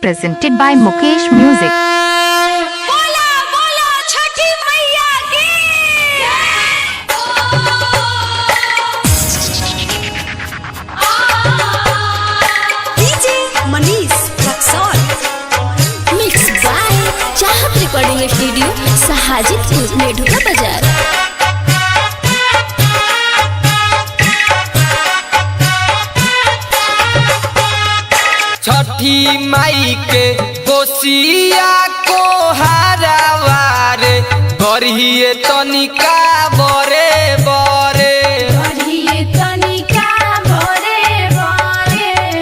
presented by Mukesh Music. बोला बोला छठी मैया की DJ Manish Raxaul mix by Chahat recording studio Sajidpur Medhuka बाजार। छठी माई के कोसिया को हारावारे गढ़िए तनिका बरे बरे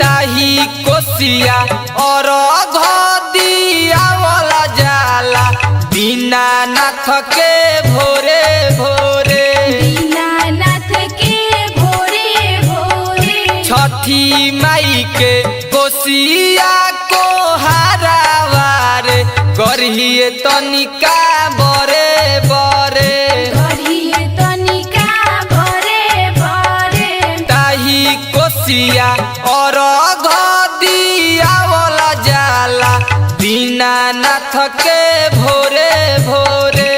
ताही कोसिया और दिया वाला जाला बिना नाथ के भोरे भोरे छठी माई के कोसिया को हारावारे गढ़िए तनिका बरे बरे ताही कोसिया और दिया वाला जाला बिना नाथ के भोरे भोरे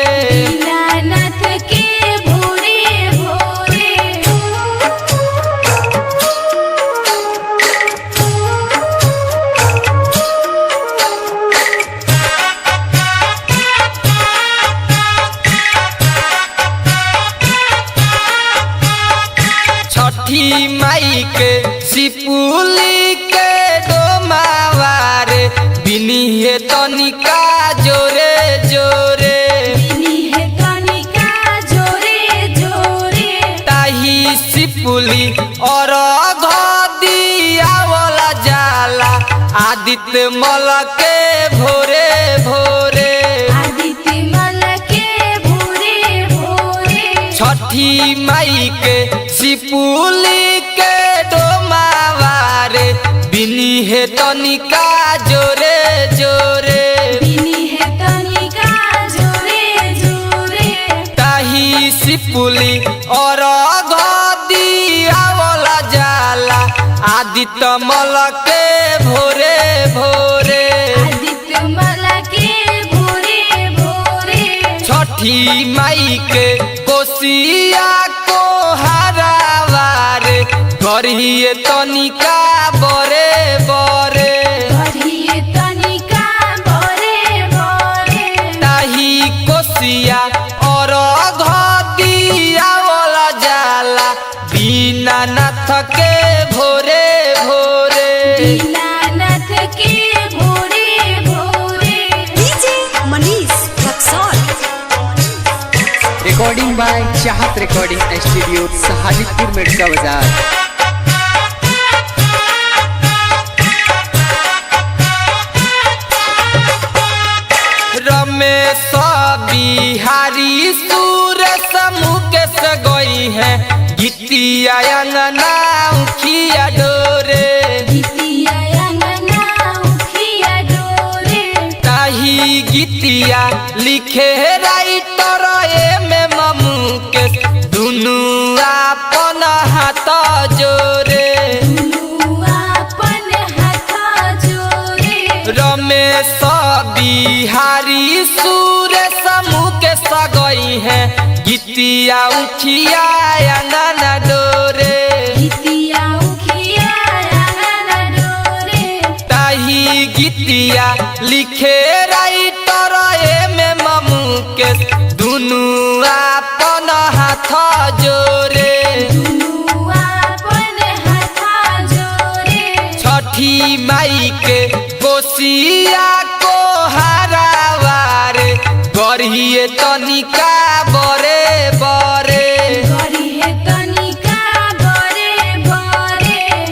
छठी माई के सिपुली के डोमावारे बिनिहे तनिका जोरे जोरे ताही सिपुली और दिया वाला जाला आदित्य मल के भोरे भोरे छठी माई के सिपुली के डोमावारे बिनिहे तनिका जोरे जोरे ताही सिपुली और दिया वाला जाला आदित्य मल के भोरे भोरे छठी माई के कोसिया को हारावारे गढ़िए तनिका बरे बरे ताही कोसिया और दिया वाला जाला बिना नाथ के भोरे भोरे DJ Manish Raxaul recording by Chahat recording studio Sajidpur Medhuka बाजार। रमेश बिहारी सूरज मुकेश गई है गीतिया अंगना उखिया डोरे ताही गीतिया लिखे राइटर में मुकेश दुनु अपन हाथ जोरे रमेश बिहारी सूरज मुकेश गई है गीतिया उखिया अंगना डोरे ताही गीतिया लिखे राइटर में मुकेश दुनु अपन हाथ जोरे छठी माई के कोसिया को हारावारे गढ़िए तनिका बरे बरे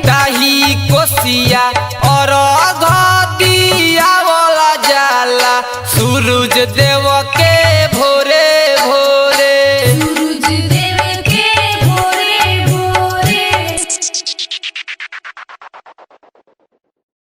ताही कोसिया और दिया वाला जाला सूरज देव के